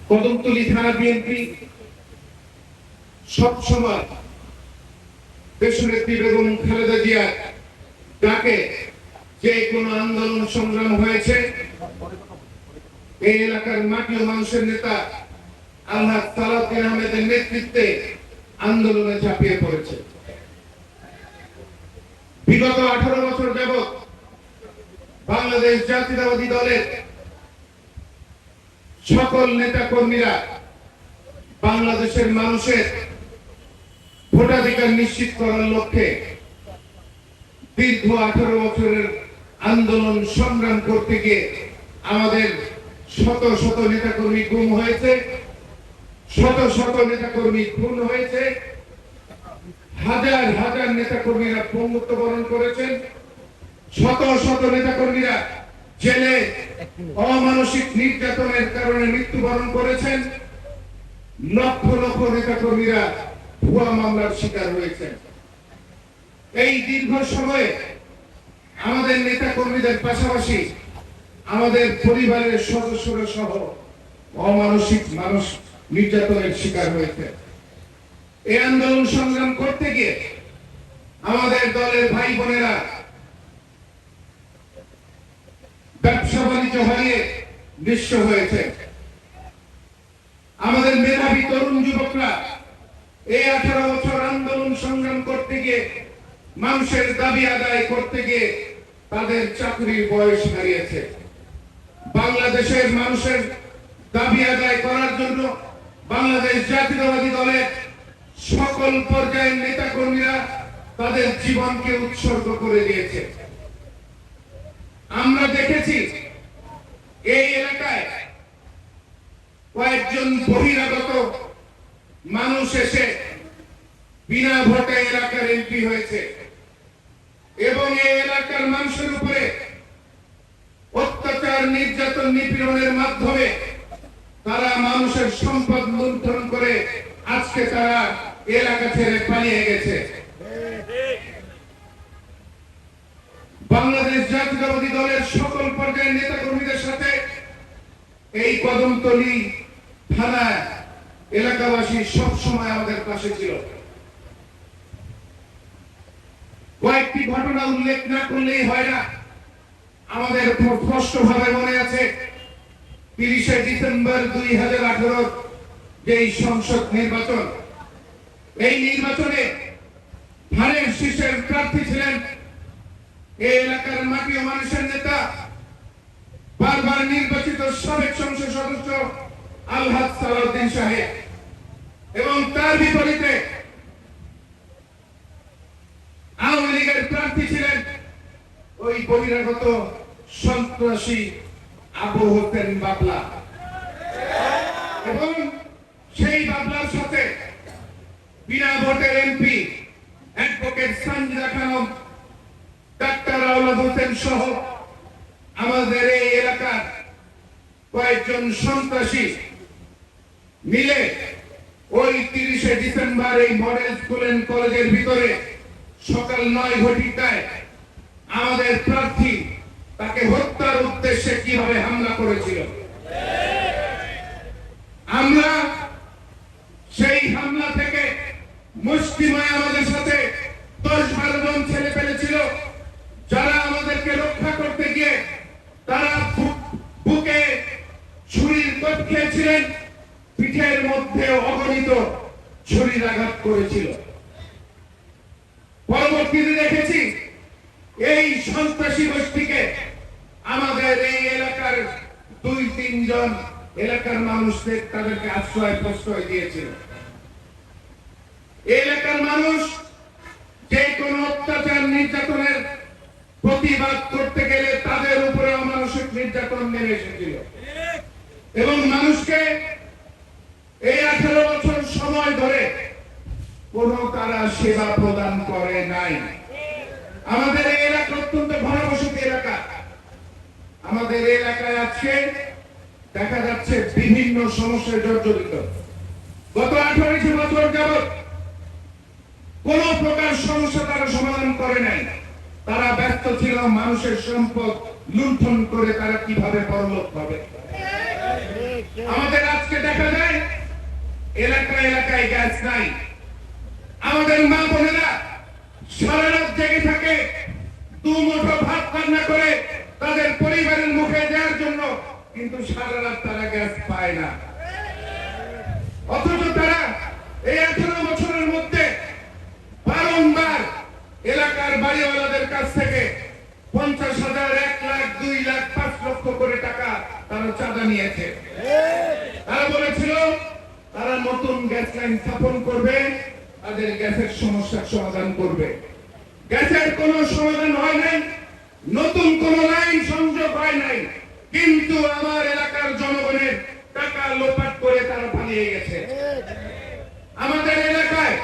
কদমতলী থানা বিএনপি সবসময় দেশনেত্রী বেগম খালেদা জিয়ার ডাকে যে কোনো আন্দোলন সংগ্রাম হয়েছে, এই এলাকার মাটি ও মানুষের নেতা আলহাজ সালাউদ্দিন আহমেদের নেতৃত্বে আন্দোলনে ঝাঁপিয়ে পড়েছে। বিগত 18 বছর যাবৎ বাংলাদেশ জাতীয়তাবাদী দলের সকল নেতা কর্মীরা বাংলাদেশের মানুষের ভোটাধিকার নিশ্চিত করার লক্ষ্যে দীর্ঘ 18 বছরের আন্দোলন সংগ্রাম করতে গিয়ে আমাদের শত শত নেতাকর্মী গুম হয়েছে, শত শত নেতাকর্মী খুন হয়েছে, হাজার হাজার নেতাকর্মীরা পঙ্গুত্ব বরণ করেছেন, শত শত নেতাকর্মীরা জেলে অমানসিক নির্যাতনের কারণে মৃত্যুবরণ করেছেন, লক্ষ লক্ষ নেতাকর্মীরা ভুয়া মামলার শিকার হয়েছেন। এই দীর্ঘ সময়ে আমাদের নেতাকর্মীদের পাশাপাশি আমাদের পরিবারের সদস্যরা সহ অমানসিক মানুষ নির্যাতনের শিকার হয়েছে। এই আন্দোলন সংগ্রাম করতে গিয়ে আমাদের দলের ভাই বোনেরা ব্যবসা বাণিজ্য হারিয়ে নিঃস্ব হয়েছে। আমাদের মেধাবী তরুণ যুবকরা এই 18 বছর আন্দোলন সংগ্রাম করতে গিয়ে মানুষের দাবি আদায় করতে গিয়ে তাদের চাকরির বয়স হারিয়েছে। বাংলাদেশের মানুষের দাবি আদায় করার জন্য বাংলাদেশ জাতীয়তাবাদী দলের সকল পর্যায়ের নেতা কর্মীরা তাদের জীবনকে উৎসর্গ করে দিয়েছে। আমরা দেখেছি এই এলাকায় কয়েকজন বহিরাগত মানুষ এসে বিনা ভোটে এলাকার এমপি হয়েছে এবং এই এলাকার মানুষের উপরে অত্যাচার, নির্যাতন, নিপীড়নের মাধ্যমে তারা মানুষের সম্পদ লুণ্ঠন করে আজকে তারা এলাকা ছেড়ে পালিয়ে গেছে। বাংলাদেশ জাতীয়তাবাদী দলের সকল পর্যায়ের নেতা কর্মীদের সাথে এই কদমতলী থানা এলাকাবাসী সব সময় আমাদের পাশে ছিল। কয়েকটি ঘটনা উল্লেখ না করলেই হয় না। আমাদের স্পষ্টভাবে মনে আছে 30শে ডিসেম্বর 2018 যেই সংসদ নির্বাচন, এই নির্বাচনে ধানের শীষের প্রার্থী ছিলেন এই এলাকার মাটি ও মানুষের নেতা, বারবার নির্বাচিত সাবেক সংসদ সদস্য আলহাজ সালাউদ্দিন সাহেব, এবং তার বিপরীতে আওয়ামী লীগের প্রার্থী ছিলেন ওই বহিরাগত সন্ত্রাসী আবু হোসেন বাবলা, এবং সেই বাবলার সাথে বিনা ভোটের MP advocate Sanjida Khanam, doctor Awlad Hossain সহ আমাদের এই এলাকার কয়েকজন সন্ত্রাসী মিলে ওই 30শে ডিসেম্বর এই মডেল স্কুল এন্ড কলেজের ভিতরে সকাল 9 ঘটিকায় আমাদের প্রার্থী তাকে হত্যার উদ্দেশ্যে কিভাবে হামলা করেছিল। আমরা সেই হামলা থেকে মুষ্টিময় আমাদের সাথে 10-12 জন ছেলে পেলেছিল, যারা আমাদেরকে রক্ষা করতে গিয়ে তারা বুকে ছুরির কোপ খেয়েছিলেন, পিঠের মধ্যে অগণিত ছুরির আঘাত করেছিল। পরবর্তীতে দেখেছি এই সন্ত্রাসী গোষ্ঠীকে আমাদের এই এলাকার 2-3 জন এলাকার মানুষদের তাদেরকে আশ্রয় প্রশ্রয় দিয়েছিল। এলাকার মানুষ যে কোনো অত্যাচার, নির্যাতনের প্রতিবাদ করতে গেলে তাদের উপরে অমানসিক নির্যাতন নেমে এসেছিল, এবং মানুষকে এই 18 বছর সময় ধরে কোন তারা সেবা প্রদান করে নাই। আমাদের এই এলাকা অত্যন্ত ঘনবসতি এলাকা। আমাদের এলাকায় আজকে দেখা যাচ্ছে বিভিন্ন সমস্যায় জর্জরিত। গত 18 বছর যাবৎ কোন প্রকার সমস্যা তারা সমাধান করে নাই। তারা ব্যস্ত ছিল মানুষের সম্পদ লুণ্ঠন করে তারা কিভাবে পরলোক পাবে। আমাদের আজকে দেখা এলাকায় গ্যাস নাই। আমাদের মা বোনেরা সারা রাত জেগে থাকে দু মুঠো ভাত রান্না করে তাদের পরিবারের মুখে দেওয়ার জন্য, কিন্তু সারা রাত তারা গ্যাস পায় না। অথচ তারা এই 18 বছরের মধ্যে বারংবার এলাকার বাড়িওয়ালাদের কাছ থেকে 50,000, 1 লাখ, 2 লাখ, 5 লক্ষ করে টাকা তারা চাঁদা নিয়েছে। তারা বলেছিল তারা নতুন গ্যাস লাইন স্থাপন করবে, তাদের গ্যাসের সমস্যার সমাধান করবে। গ্যাসের কোনো সমাধান হয় নাই, নতুন কোন লাইন সংযোগ হয় নাই, কিন্তু আমার এলাকার জনগণের টাকা লোপাট করে তারা পালিয়ে গেছে। আমাদের এলাকায়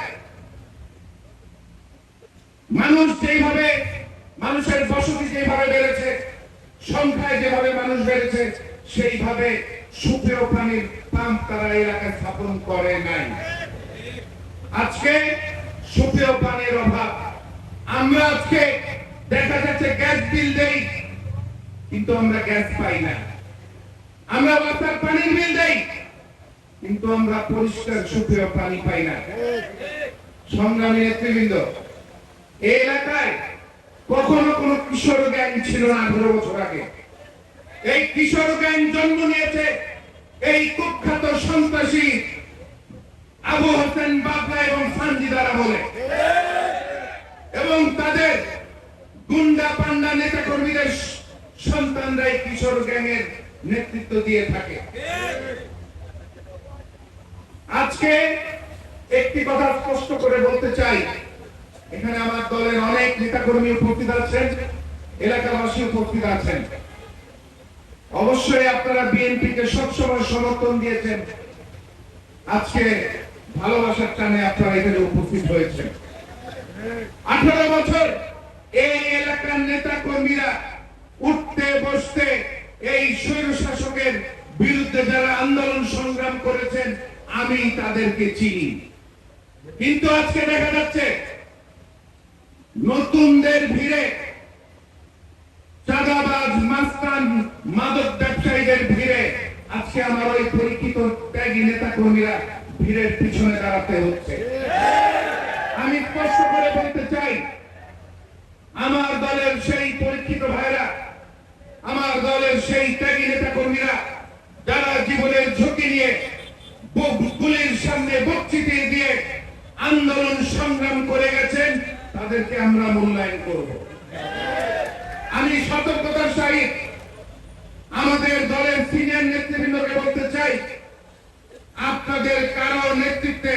মানুষ যেভাবে, মানুষের বসতি যেভাবে বেড়েছে, সংখ্যায় যেভাবে মানুষ বেড়েছে, সেইভাবে সুপেয় পানির পাম্প তারা এলাকায় স্থাপন করে নাই। আজকে সুপেয় পানির অভাব। আমরা আজকে দেখা যাচ্ছে গ্যাস বিল দেই, কিন্তু আমরা গ্যাস পাই না। আমরা ওয়াটার পানির বিল দেই, কিন্তু আমরা পরিষ্কার সুপেয় পানি পাই না। সংগ্রামী নেতৃবৃন্দ, এই এলাকায় কখনো কোনো কিশোর গ্যাং ছিল না। 18 বছর আগে এই কিশোর গ্যাং জন্ম নিয়েছে এই কুখ্যাত সন্ত্রাসী আবু হোসেন বাবলা এবং সানজিদারা বলে, এবং তাদের গুন্ডা পান্ডা নেতা কর্মীদের সন্তানরাই কিশোর গ্যাংয়ের নেতৃত্ব দিয়ে থাকে। আজকে একটি কথা স্পষ্ট করে বলতে চাই, এখানে আমার দলের অনেক নেতা কর্মী উপস্থিত আছেন, এলাকাবাসী উপস্থিত আছেন। অবশ্যই আপনারা বিএনপিকে সবসময় সমর্থন দিয়েছেন। আজকে ভালোবাসার টানে আপনারা এখানে উপস্থিত হয়েছেন। 18 বছর এই এলাকার নেতা কর্মীরা উঠতে বসতে এই স্বৈর শাসকের বিরুদ্ধে যারা আন্দোলন সংগ্রাম করেছেন, আমি তাদেরকে চিনি। কিন্তু আজকে দেখা যাচ্ছে নতুনদের ভিড়ে, চাঁদাবাজ, মাস্তান, মাদক ব্যবসায়ীদের ভিড়ে আজকে আমার ওই পরিচিত ত্যাগী নেতা কর্মীরা ভিড়ের পিছনে দাঁড়াতে হচ্ছে। আমি স্পষ্ট করে বলতে চাই, আমার দলের সেই পরিচিত ভাইরা, আমার দলের সেই ত্যাগী নেতা কর্মীরা যারা জীবনের ঝুঁকি নিয়ে গুলির সামনে বক্তৃতা দিয়ে আন্দোলন সংগ্রাম করে গেছেন, তাদেরকে আমরা মূল্যায়ন করব। আমি সতর্কতার সহিত আমাদের দলের সিনিয়র নেতৃবৃন্দকে বলতে চাই, আপনাদের কারো নেতৃত্বে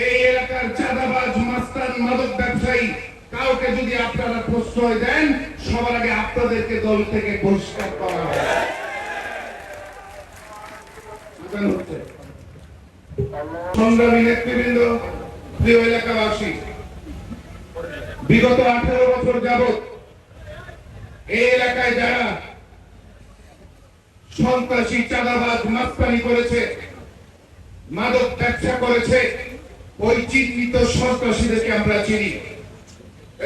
এই এলাকার চাঁদাবাজ, মাস্তান, মাদক ব্যবসায়ী কাউকে যদি আপনারা প্রশ্রয় দেন, সবার আগে আপনাদেরকে দল থেকে বহিষ্কার করা হবে। সংগ্রামী নেতৃবৃন্দ, প্রিয় এলাকাবাসী, বিগত 18 বছর যাবৎ এই এলাকায় যারা সন্ত্রাসী, চাঁদাবাজ, মাস্তানি করেছে, মাদক ব্যবসা করেছে, ওই চিহ্নিত সন্ত্রাসীদেরকে আমরা চিনি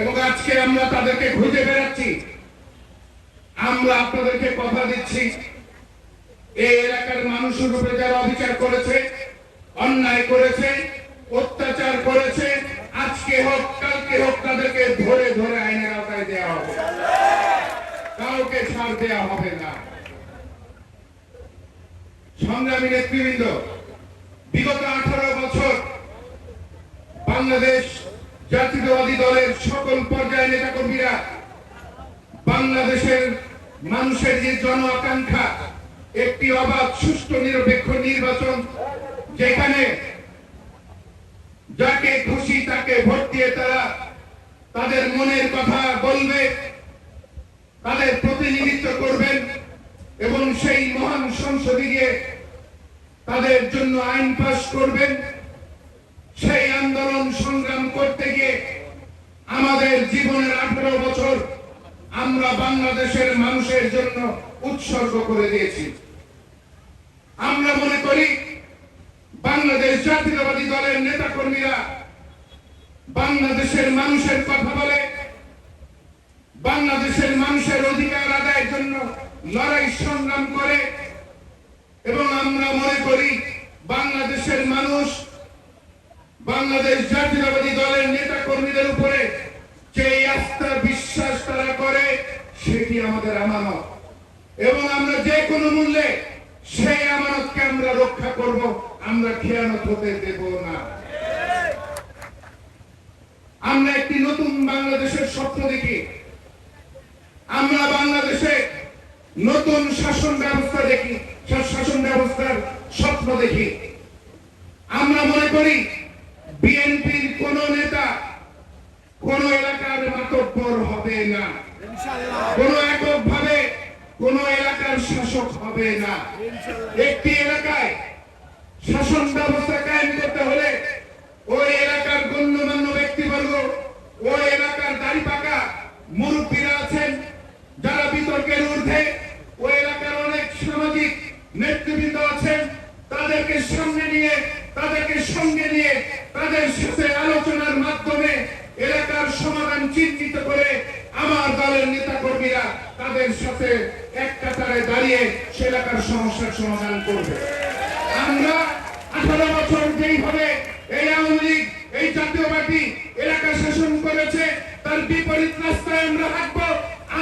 এবং আজকে আমরা তাদেরকে খুঁজে বেড়াচ্ছি। আমরা আপনাদেরকে কথা দিচ্ছি, এই এলাকার মানুষের উপরে যারা অবিচার করেছে, অন্যায় করেছে, অত্যাচার করেছে, আজকে হোক কালকে হোক তাদেরকে ধরে ধরে আইনের আওতায় দেওয়া হবে, কাউকে ছাড় দেওয়া হবে না। সংগ্রামী নেতৃবৃন্দ, বিগত 18 বছর বাংলাদেশ জাতীয়তাবাদী দলের সকল পর্যায়ের নেতা কর্মীরা বাংলাদেশের মানুষের যে জন আকাঙ্ক্ষা, একটি অবাধ, সুষ্ঠু, নিরপেক্ষ নির্বাচন, যেখানে যাকে খুশি তাকে ভোট দিয়ে তারা তাদের মনের কথা বলবে, তাদের প্রতিনিধিত্ব করবেন এবং সেই মহান সংসদে গিয়ে তাদের জন্য আইন পাস করবেন। সেই আন্দোলন সংগ্রাম করতে গিয়ে আমাদের জীবনের 18 বছর আমরা বাংলাদেশের মানুষের জন্য উৎসর্গ করে দিয়েছি। আমরা মনে করি বাংলাদেশ জাতীয়তাবাদী দলের নেতা কর্মীরা বাংলাদেশের মানুষের কথা বলে, বাংলাদেশের মানুষের অধিকার আদায়ের জন্য লড়াই সংগ্রাম করে এবং আমরা মনে করি বাংলাদেশের মানুষ বাংলাদেশ জাতীয়তাবাদী দলের নেতা কর্মীদের উপরে যে আস্থা বিশ্বাস তারা করে সেটি আমাদের আমানত, এবং আমরা যে কোনো মূল্যে সেই আমানতকে আমরা রক্ষা করব, আমরা খেয়ানত হতে দেব না। আমরা একটি নতুন বাংলাদেশের স্বপ্ন দেখি, আমরা বাংলাদেশে নতুন শাসন ব্যবস্থা দেখি, শাসন ব্যবস্থার স্বপ্ন দেখি। আমরা মনে করি বিএনপির কোন নেতা কোন এলাকার মাতব্বর হবে না, কোন এককভাবে কোন এলাকার শাসক হবে না। একটি এলাকায় শাসন ব্যবস্থা কায়েম করতে হলে ওই এলাকার গণ্যমান্য ব্যক্তিবর্গ, ওই এলাকার দাড়িপাকা মুরব্বীরা আছেন যারা বিতর্কের ঊর্ধ্বে, ওই এলাকার অনেক সামাজিক নেতৃবৃন্দ আছেন, তাদেরকে সামনে নিয়ে, তাদেরকে সঙ্গে নিয়ে, তাদের সাথে আলোচনার মাধ্যমে এলাকার সমাধান চিহ্নিত করে আমার দলের নেতা কর্মীরা তাদের সাথে এক কাতারে দাঁড়িয়ে সে এলাকার সমস্যার সমাধান করবে। আমরা 18 বছর যেইভাবে এই আওয়ামী লীগ, এই জাতীয় পার্টি এলাকা শাসন করেছে, তার বিপরীত রাস্তায় আমরা হাঁটবো।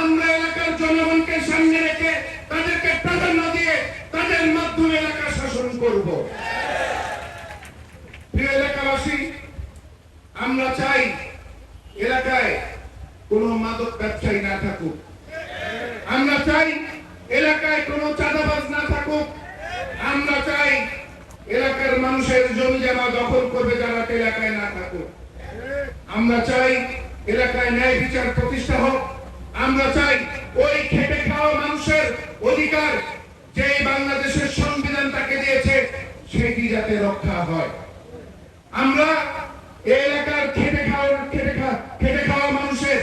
আমরা এলাকার জনগণকে সামনে রেখে তাদেরকে প্রাধান্য দিয়ে তাদের মাধ্যমে এলাকা শাসন করব। প্রিয় এলাকাবাসী, আমরা চাই এলাকায় কোন মাদক ব্যবসায়ী না থাকুক, আমরা চাই এলাকায় কোন চাঁদাবাজ না থাকুক, আমরা চাই এলাকার মানুষের জমি জমা দখল করবে যারা এলাকায় না থাকুক, আমরা চাই এলাকায় ন্যায় বিচার প্রতিষ্ঠা হোক, আমরা চাই ওই খেটে খাওয়া মানুষের অধিকার যে বাংলাদেশের সংবিধান তাকে দিয়েছে সেটি যাতে রক্ষা হয়। আমরা এলাকার খেটে খাওয়া মানুষের,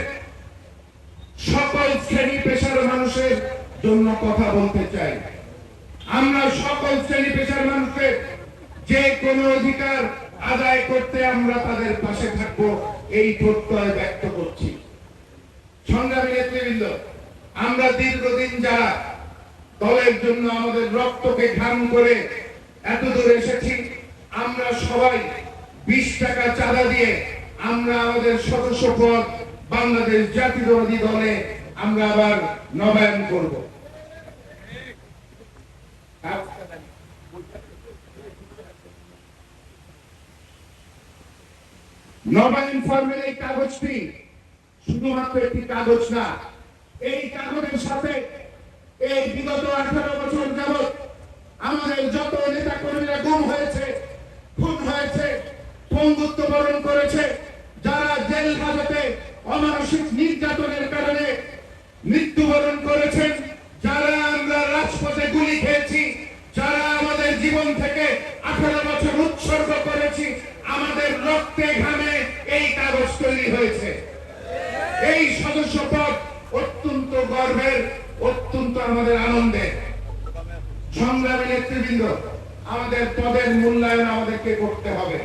সকল শ্রেণী পেশার মানুষের জন্য কথা বলতে চাই। আমরা সকল শ্রেণী পেশার মানুষের যে কোনো অধিকার আদায় করতে আমরা তাদের পাশে থাকবো, এই প্রত্যয় ব্যক্ত করছি। সংগ্রামী নেতৃবৃন্দ, আমরা দীর্ঘদিন যারা দলের জন্য আমাদের রক্তকে ঘাম করে এত দূর এসেছি, আমরা সবাই 20 টাকা চাঁদা দিয়ে আমরা আমাদের সদস্য পদ বাংলাদেশ জাতীয়তাবাদী দলে আমরা আবার নবায়ন করব। নবায়ন ফর্মের এই কাগজটি শুধুমাত্র একটি কাগজ না, এই কাগজের সাথে এই বিগত 18 বছর যাবৎ আমাদের যত নেতা কর্মীরা গুম হয়েছে, খুন হয়েছে, পঙ্গুত্ব বরণ করেছে, যারা জেল হাজতে অমানসিক নির্যাতনের কারণে মৃত্যুবরণ করেছেন, যারা আমরা রাজপথে গুলি খেয়েছি, যারা আমাদের জীবন থেকে 18 বছর উৎসর্গ করেছি, আমাদের রক্তে ঘামে এই কাগজ তৈরি হয়েছে। এই সদস্যপদ অত্যন্ত গর্বের, অত্যন্ত আমাদের আনন্দের। সংগ্রামী নেতৃবৃন্দ, আমাদের পদের মূল্যায়ন আমাদেরকে করতে হবে,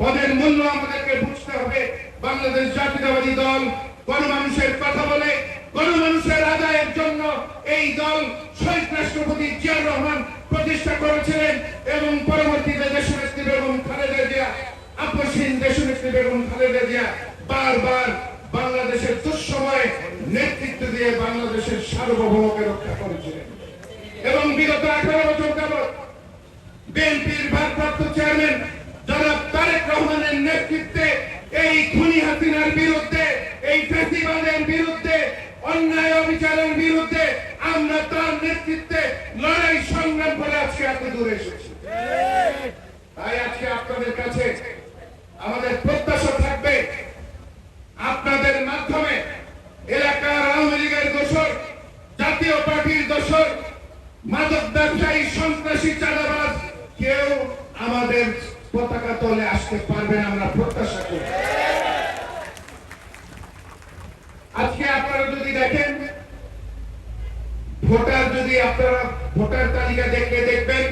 পদের মূল্য আমাদেরকে বুঝতে হবে। বাংলাদেশ জাতীয়তাবাদী দল গণমানুষের কথা বলে, গণমানুষের আদায়ের জন্য এই দল শহীদ রাষ্ট্রপতি জিয়াউর রহমান প্রতিষ্ঠা করেছিলেন, এবং পরবর্তীতে দেশনেত্রী বেগম খালেদা জিয়া, আপসহীন দেশনেত্রী বেগম খালেদা জিয়া বারবার বাংলাদেশের দুঃসময়ে নেতৃত্ব দিয়ে বাংলাদেশের সার্বভৌমকে রক্ষা করেছিলেন। এবং বিগত 18 বছর যাবৎ বিএনপির ভারপ্রাপ্ত চেয়ারম্যান জনাব তারেক রহমানের নেতৃত্বে এই খুনি হাসিনার বিরুদ্ধে, এই ফ্যাসিবাদের বিরুদ্ধে, অন্যায় অবিচারের বিরুদ্ধে আমরা তার নেতৃত্বে লড়াই সংগ্রাম করে আজকে এত দূর এসেছি। তাই আজকে আপনাদের কাছে আমাদের প্রত্যাশা থাকবে, আপনাদের মাধ্যমে এলাকার আওয়ামী লীগের দোসর, জাতীয় পার্টির দোসর, মাদক ব্যবসায়ী, সন্ত্রাসী, চাঁদাবাজ কেউ আমাদের পতাকা তলে আসতে পারবে না, আমরা প্রত্যাশা করি। আজকে আপনারা যদি দেখেন, ভোটার যদি আপনারা ভোটার তালিকা দেখলে দেখবেন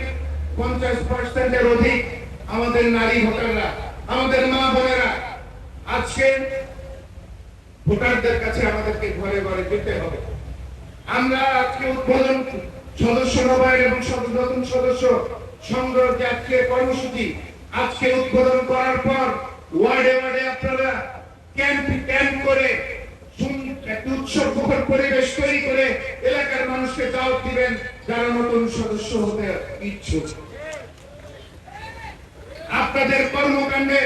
50%-এর অধিক আমাদের নারী ভোটাররা, আমাদের মা বোনেরা। আজকে ভোটারদের কাছে আমাদেরকে ঘরে ঘরে যেতে হবে। আমরা আজকে উদ্বোধন সদস্য নবায়ন এবং নতুন সদস্য সংগ্রহ যে আজকে কর্মসূচি আজকে উদ্বোধন করার পর ওয়ার্ডে ওয়ার্ডে আপনারা ক্যাম্প করে উৎসবমুখর পরিবেশ তৈরি করে এলাকার মানুষকে দাওয়াত দিবেন যারা নতুন সদস্য হতে ইচ্ছুক। আপনাদের কর্মকাণ্ডে,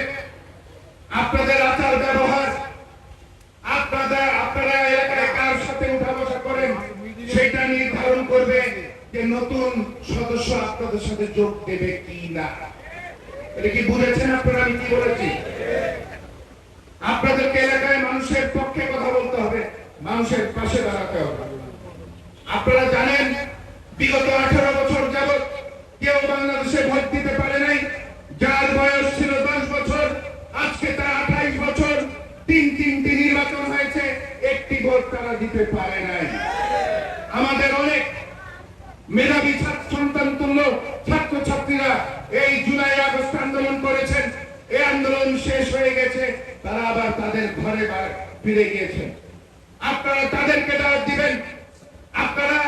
আপনাদের আচার ব্যবহার, আপনারা এলাকায় কার সাথে উঠা বসা করেন সেটা নির্ধারণ করবে যে নতুন সদস্য আপনাদের সাথে যোগ দেবে কি না। এটা কি বুঝেছেন আপনারা আমি কি বলেছি? আপনাদেরকে এলাকায় মানুষের পক্ষে কথা বলতে হবে, মানুষের পাশে দাঁড়াতে হবে। আপনারা জানেন বিগত 18 বছর যাবৎ কেউ বাংলাদেশে ভোট দিতে পারে নাই। যার বয়স ছিল 10 বছর আজকে তার 28 বছর, তিনটি নির্বাচন হয়েছে, একটি ভোট তারা দিতে পারে নাই। আমাদের অনেক মেধাবী সন্তান তুল্য ছাত্রছাত্রীরা এই জুলাই আগস্ট আন্দোলন করেছেন, এই আন্দোলন শেষ হয়ে গেছে, তারা আবার তাদের ঘরে ফিরে গিয়েছেন। আপনারা তাদেরকে দাওয়াত দিবেন। আপনারা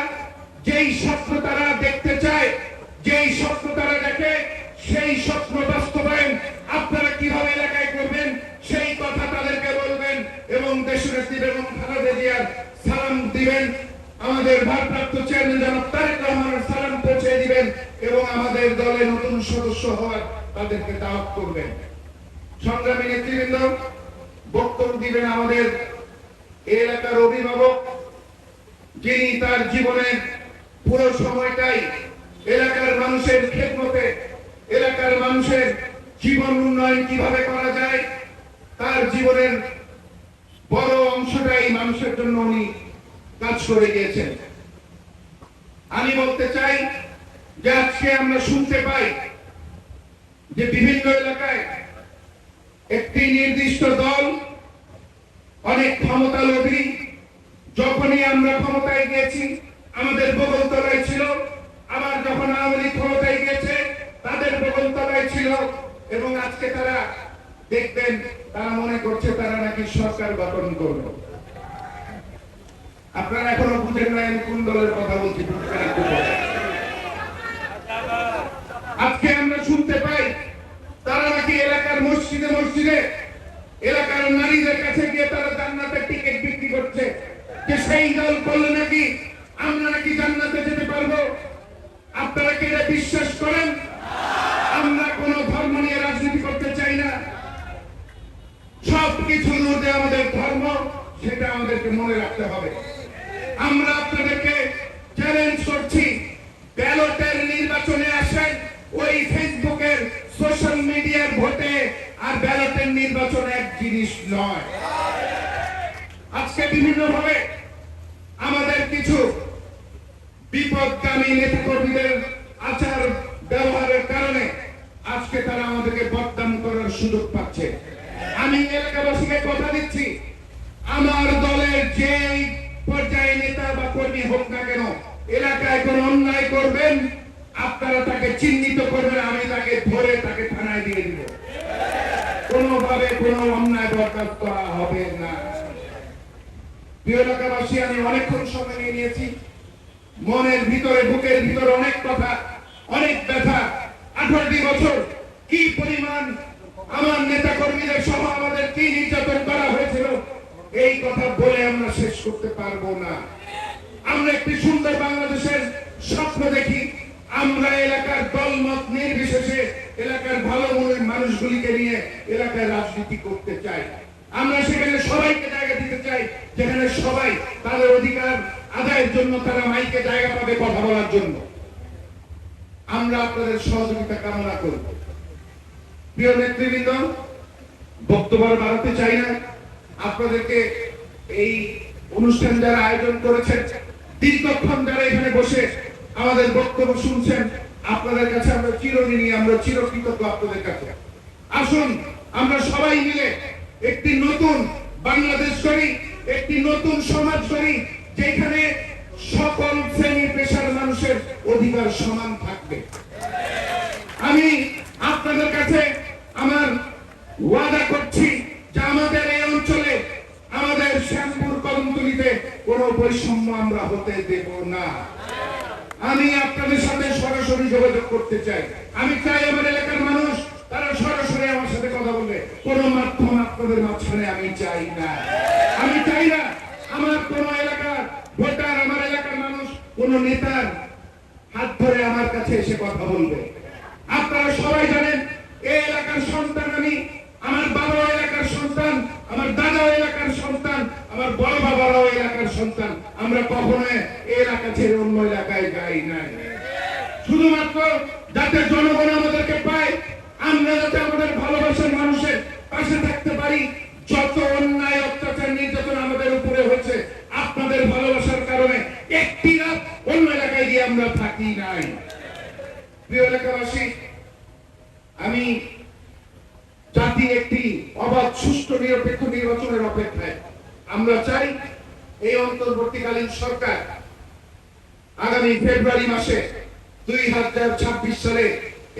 যেই স্বপ্ন তারা দেখতে চায়, যেই স্বপ্ন তারা দেখে, সেই স্বপ্ন বাস্তবায়ন আপনারা কিভাবে এলাকায় করবেন সেই কথা তাদেরকে বলবেন এবং দেশনেত্রী বেগম খালেদা জিয়ার সালাম দিবেন। আমাদের ভারপ্রাপ্ত চেয়ারম্যান জনাব তারেক রহমানের সালাম পৌঁছে দিবেন এবং আমাদের দলে নতুন সদস্য হওয়ার তাদেরকে দাওয়াত করবেন। সংগ্রামী নেতৃবৃন্দ, বক্তব্য দিবেন আমাদের এলাকার অভিভাবক, যিনি তার জীবনের পুরো সময়টাই এলাকার মানুষের খেদমতে, এলাকার মানুষের জীবন উন্নয়ন কিভাবে করা যায় তার জীবনের বড় অংশটাই মানুষের জন্য উনি কাজ করে গিয়েছেন। আমি বলতে চাই যে আজকে আমরা শুনতে পাই যে বিভিন্ন এলাকায় একটি নির্দিষ্ট দল অনেক ক্ষমতা লোভী। যখনই আমরা ক্ষমতায় গিয়েছি আমাদের বগলতলায় ছিল, আবার যখন আওয়ামী লীগ ক্ষমতায় গিয়েছে তাদের বগলতলায় ছিল, এবং আজকে তারা দেখবেন তারা মনে করছে তারা নাকি সরকার গঠন করবে। আপনারা এখনো বুঝেন না আমি কোন দলের কথা বলছি। আজকে আমরা শুনতে পাই তারা নাকি এলাকার মসজিদে মসজিদে এলাকার নারীদের কাছে গিয়ে তারা জান্নাতের টিকিট বিক্রি করছে, যে সেই দল করলে নাকি আমরা নাকি জান্নাতে যেতে পারবো। আপনারা কি এটা বিশ্বাস করেন? আমরা কোন ধর্ম নিয়ে রাজনীতি করতে চাই না। সবকিছুর মধ্যে আমাদের ধর্ম, সেটা আমাদেরকে মনে রাখতে হবে। আমরা আপনাদেরকে চ্যালেঞ্জ করছি, ব্যালটের নির্বাচনে আসেন, ওই ফেসবুকের সোশ্যাল মিডিয়ার ভোটে আর ব্যালটের নির্বাচন এক জিনিস নয়। আজকে বিভিন্ন ভাবে আমাদের কিছু বিপদগামী নেতাকর্মীদের আচার ব্যবহারের কারণে আজকে তারা আমাদেরকে বদনাম করার সুযোগ পাচ্ছে। আমি এলাকাবাসীকে কথা দিচ্ছি, আমার দলের যে পর্যায়ে নেতা বা কর্মী হোক না কেন, এলাকায় কোন অন্যায় করবেন আপনারা তাকে চিহ্নিত করবেন, আমি তাকে ধরে তাকে থানায় দিয়ে দিব। কোনোভাবে কোনো অন্যায় বরদাস্ত করা হবে না। প্রিয় এলাকাবাসী, আমি অনেকক্ষণ সময় নিয়ে নিয়েছি। মনের ভিতরে, বুকের ভিতরে অনেক কথা, অনেক ব্যথা। 18 বছর কি পরিমাণ আমার নেতা কর্মীদের সহ আমাদের কি নির্যাতন করা হয়েছিল, এই কথা বলে আমরা শেষ করতে পারবো না। আমরা একটি সুন্দর বাংলাদেশের স্বপ্ন দেখি। আমরা এলাকার দলমত নির্বিশেষে এলাকার ভালো মনের মানুষগুলিকে নিয়ে এলাকায় রাজনীতি করতে চাই। আমরা সেখানে সবাইকে জায়গা দিতে চাই, যেখানে সবাই তাদের অধিকার আদায়ের জন্য তারা মাইকে জায়গা পাবে কথা বলার জন্য। আমরা আপনাদের সহযোগিতা কামনা করব। প্রিয় নেতৃবৃন্দ, বক্তব্য বাড়াতে চাই না। আপনাদেরকে এই অনুষ্ঠান যারা আয়োজন করেছেন, দীর্ঘক্ষণ যারা এখানে বসে আমাদের বক্তব্য শুনছেন, আপনাদের কাছে আমরা চিরঋণী, আমরা চিরকৃতজ্ঞ আপনাদের কাছে। আসুন আমরা সবাই মিলে একটি নতুন বাংলাদেশ করি, একটি নতুন সমাজ করি, যেখানে সকল শ্রেণী পেশার মানুষের অধিকার সমান থাকবে। আমি আপনাদের কাছে আমার ওয়াদা করছি যে আমাদের এই অঞ্চলে, আমাদের শ্যামপুর কদমতলীতে কোনো বৈষম্য আমরা হতে দেব না। আমি আপনাদের সাথে সরাসরি যোগাযোগ করতে চাই। আমি চাই আমার এলাকার মানুষ তারা সরাসরি আমার সাথে কথা বলবে, কোনো আপনাদের মাঝখানে আমি চাই না। আমি চাই না আমার কোন এলাকার ভোটার, আমার এলাকার মানুষ কোন নেতার হাত ধরে আমার কাছে এসে কথা বলবে। আপনারা সবাই জানেন এই এলাকার সন্তান আমি, আমার বাবা এলাকার সন্তান, আমার দাদা এলাকার সন্তান, আমার বড় বাবারাও এলাকার সন্তান। আমরা কখনো এই এলাকা ছেড়ে অন্য এলাকায় যাই না, শুধুমাত্র যাতে জনগণ আমাদেরকে পায়, আমরা যাতে আমাদের ভালোবাসার মানুষের পাশে থাকতে পারি। যত অন্যায় অত্যাচার নির্যাতন আমাদের উপরে হয়েছে আপনাদের ভালোবাসার কারণে একটি রাত অন্য এলাকায় গিয়ে আমরা থাকি নাই। প্রিয় এলাকাবাসী, আমি জাতি একটি অবাধ, সুষ্ঠু, নিরপেক্ষ নির্বাচনের অপেক্ষায়। আমরা চাই এই অন্তর্বর্তীকালীন সরকার আগামী ফেব্রুয়ারি মাসে 2026 সালে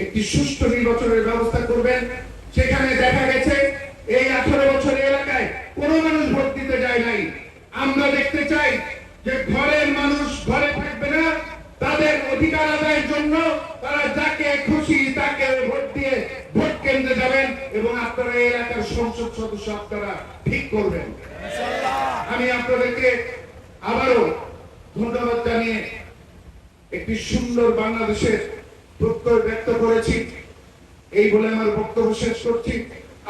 একটি সুষ্ঠু নির্বাচনের ব্যবস্থা করবেন। সেখানে দেখা গেছে এই 18 বছরের এলাকায় কোনো মানুষ ভোট দিতে যায় নাই। আমরা দেখতে চাই যে ঘরের মানুষ ঘরে থাকবে না, তাদের অধিকার আদায়ের জন্য তারা যাকে খুশি তাকে ভোট দিয়ে ভোট কেন্দ্রে যাবেন এবং আপনারা এই এলাকার সংসদ সদস্য আপনারা ঠিক করবেন। আমি আপনাদেরকে আবারও ধন্যবাদ জানিয়ে একটি সুন্দর বাংলাদেশের প্রত্যয় ব্যক্ত করেছি। এই বলে আমার বক্তব্য শেষ করছি।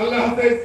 আল্লাহ হাফেজ।